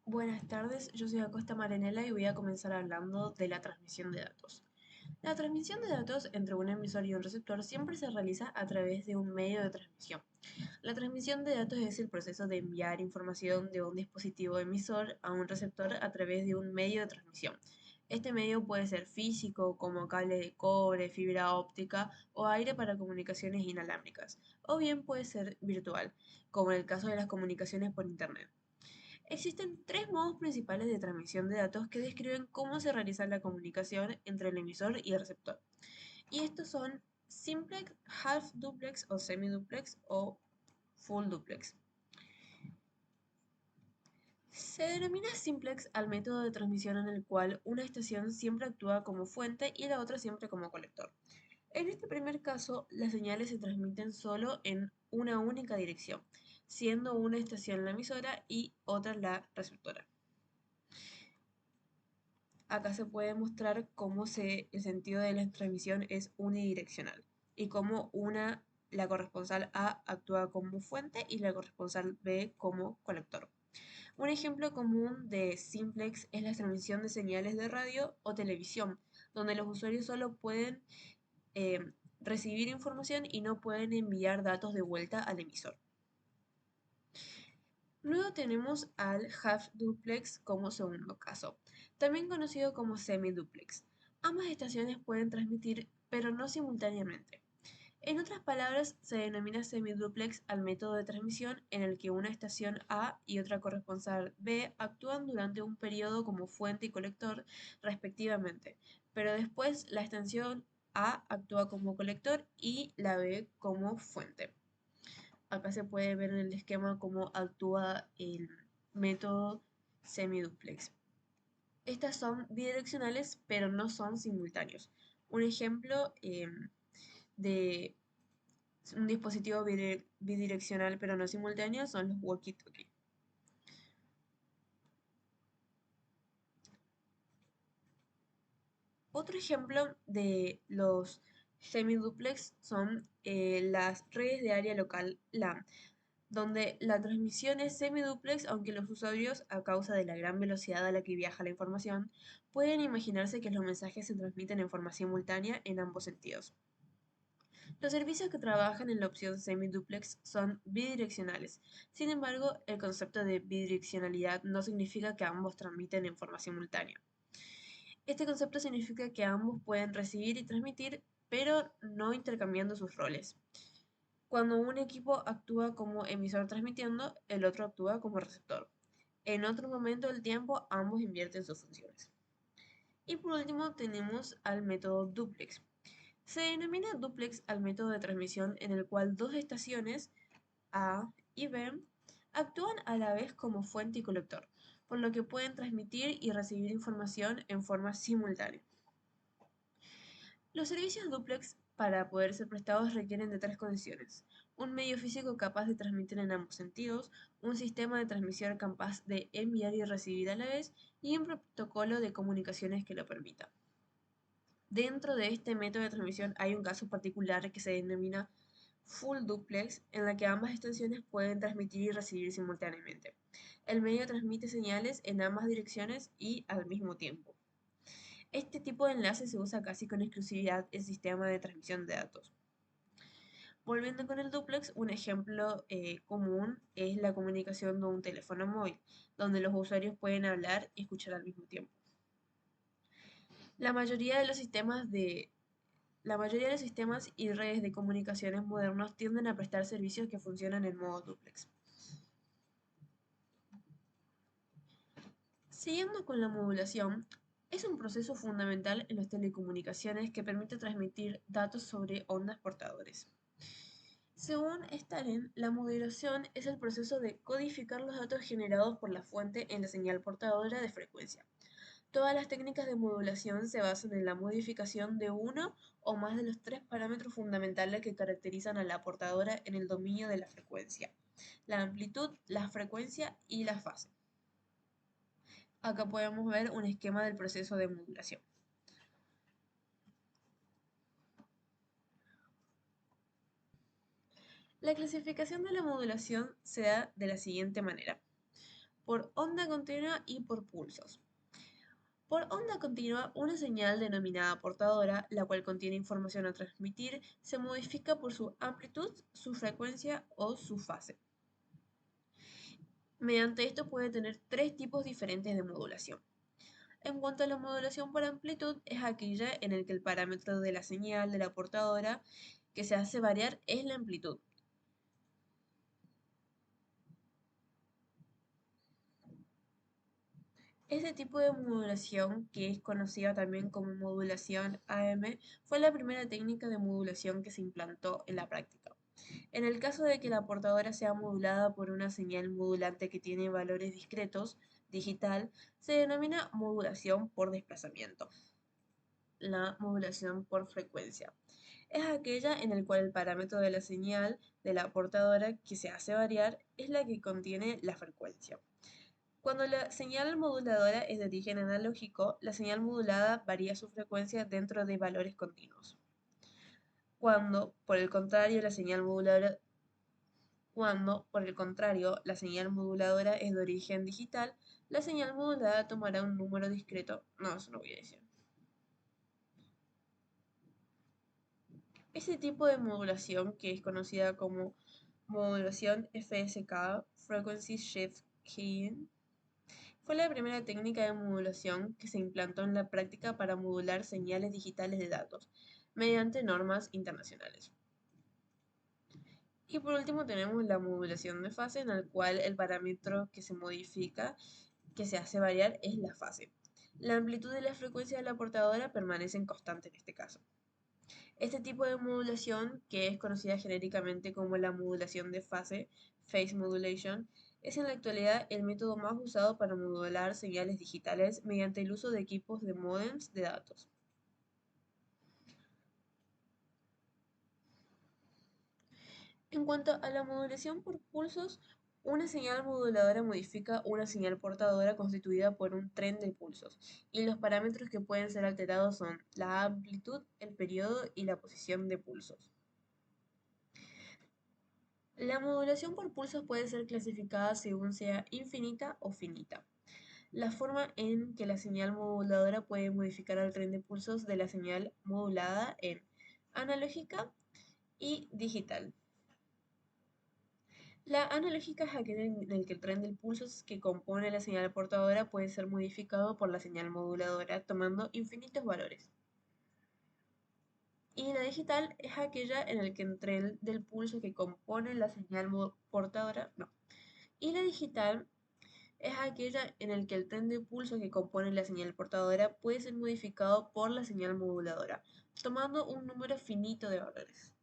Buenas tardes, yo soy Acosta Marinela y voy a comenzar hablando de la transmisión de datos. La transmisión de datos entre un emisor y un receptor siempre se realiza a través de un medio de transmisión. La transmisión de datos es el proceso de enviar información de un dispositivo emisor a un receptor a través de un medio de transmisión. Este medio puede ser físico, como cable de cobre, fibra óptica o aire para comunicaciones inalámbricas, o bien puede ser virtual, como en el caso de las comunicaciones por Internet. Existen tres modos principales de transmisión de datos que describen cómo se realiza la comunicación entre el emisor y el receptor. Y estos son simplex, half duplex o semiduplex o full duplex. Se denomina simplex al método de transmisión en el cual una estación siempre actúa como fuente y la otra siempre como colector. En este primer caso, las señales se transmiten solo en una única dirección, siendo una estación la emisora y otra la receptora. Acá se puede mostrar el sentido de la transmisión es unidireccional y cómo la corresponsal A actúa como fuente y la corresponsal B como colector. Un ejemplo común de simplex es la transmisión de señales de radio o televisión, donde los usuarios solo pueden eh, recibir información y no pueden enviar datos de vuelta al emisor. Luego tenemos al half duplex como segundo caso, también conocido como semiduplex. Ambas estaciones pueden transmitir, pero no simultáneamente. En otras palabras, se denomina semiduplex al método de transmisión en el que una estación A y otra corresponsal B actúan durante un periodo como fuente y colector, respectivamente, pero después la estación A actúa como colector y la B como fuente. Acá se puede ver en el esquema cómo actúa el método semiduplex. Estas son bidireccionales, pero no son simultáneos. Un ejemplo de un dispositivo bidireccional, pero no simultáneo, son los walkie-talkie. Otro ejemplo de los semiduplex son las redes de área local LAN, donde la transmisión es semiduplex, aunque los usuarios, a causa de la gran velocidad a la que viaja la información, pueden imaginarse que los mensajes se transmiten en forma simultánea en ambos sentidos. Los servicios que trabajan en la opción semiduplex son bidireccionales. Sin embargo, el concepto de bidireccionalidad no significa que ambos transmiten en forma simultánea. Este concepto significa que ambos pueden recibir y transmitir, pero no intercambiando sus roles. Cuando un equipo actúa como emisor transmitiendo, el otro actúa como receptor. En otro momento del tiempo, ambos invierten sus funciones. Y por último, tenemos al método duplex. Se denomina duplex al método de transmisión en el cual dos estaciones, A y B, actúan a la vez como fuente y colector, por lo que pueden transmitir y recibir información en forma simultánea. Los servicios dúplex, para poder ser prestados, requieren de tres condiciones: un medio físico capaz de transmitir en ambos sentidos, un sistema de transmisión capaz de enviar y recibir a la vez, y un protocolo de comunicaciones que lo permita. Dentro de este método de transmisión hay un caso particular que se denomina full duplex, en la que ambas estaciones pueden transmitir y recibir simultáneamente. El medio transmite señales en ambas direcciones y al mismo tiempo. Este tipo de enlace se usa casi con exclusividad en sistemas de transmisión de datos. Volviendo con el duplex, un ejemplo común es la comunicación de un teléfono móvil, donde los usuarios pueden hablar y escuchar al mismo tiempo. La mayoría de los sistemas de La mayoría de los sistemas y redes de comunicaciones modernos tienden a prestar servicios que funcionan en modo duplex. Siguiendo con la modulación, es un proceso fundamental en las telecomunicaciones que permite transmitir datos sobre ondas portadores. Según Stalin, la modulación es el proceso de codificar los datos generados por la fuente en la señal portadora de frecuencia. Todas las técnicas de modulación se basan en la modificación de uno o más de los tres parámetros fundamentales que caracterizan a la portadora en el dominio de la frecuencia: la amplitud, la frecuencia y la fase. Acá podemos ver un esquema del proceso de modulación. La clasificación de la modulación se da de la siguiente manera. por onda continua y por pulsos. Por onda continua, una señal denominada portadora, la cual contiene información a transmitir, se modifica por su amplitud, su frecuencia o su fase. Mediante esto puede tener tres tipos diferentes de modulación. En cuanto a la modulación por amplitud, es aquella en la que el parámetro de la señal de la portadora que se hace variar es la amplitud. Este tipo de modulación, que es conocida también como modulación AM, fue la primera técnica de modulación que se implantó en la práctica. En el caso de que la portadora sea modulada por una señal modulante que tiene valores discretos, digital, se denomina modulación por desplazamiento. La modulación por frecuencia es aquella en la cual el parámetro de la señal de la portadora que se hace variar es la que contiene la frecuencia. Cuando la señal moduladora es de origen analógico, la señal modulada varía su frecuencia dentro de valores continuos. Cuando, por el contrario, la señal moduladora es de origen digital, la señal modulada tomará un número discreto. No, eso no voy a decir. Este tipo de modulación, que es conocida como modulación FSK, Frequency Shift Keying, fue la primera técnica de modulación que se implantó en la práctica para modular señales digitales de datos, mediante normas internacionales. Y por último tenemos la modulación de fase, en la cual el parámetro que se modifica, que se hace variar, es la fase. La amplitud y la frecuencia de la portadora permanecen constantes en este caso. Este tipo de modulación, que es conocida genéricamente como la modulación de fase, phase modulation, es en la actualidad el método más usado para modular señales digitales mediante el uso de equipos de módems de datos. En cuanto a la modulación por pulsos, una señal moduladora modifica una señal portadora constituida por un tren de pulsos, y los parámetros que pueden ser alterados son la amplitud, el periodo y la posición de pulsos. La modulación por pulsos puede ser clasificada según sea infinita o finita. La forma en que la señal moduladora puede modificar el tren de pulsos de la señal modulada en analógica y digital. La analógica es aquella en el que el tren de pulsos que compone la señal portadora puede ser modificado por la señal moduladora tomando infinitos valores. Y la digital es aquella en el que el tren del pulso que compone la señal portadora, no. Y la digital es aquella en el que el tren de pulso que compone la señal portadora puede ser modificado por la señal moduladora, tomando un número finito de valores.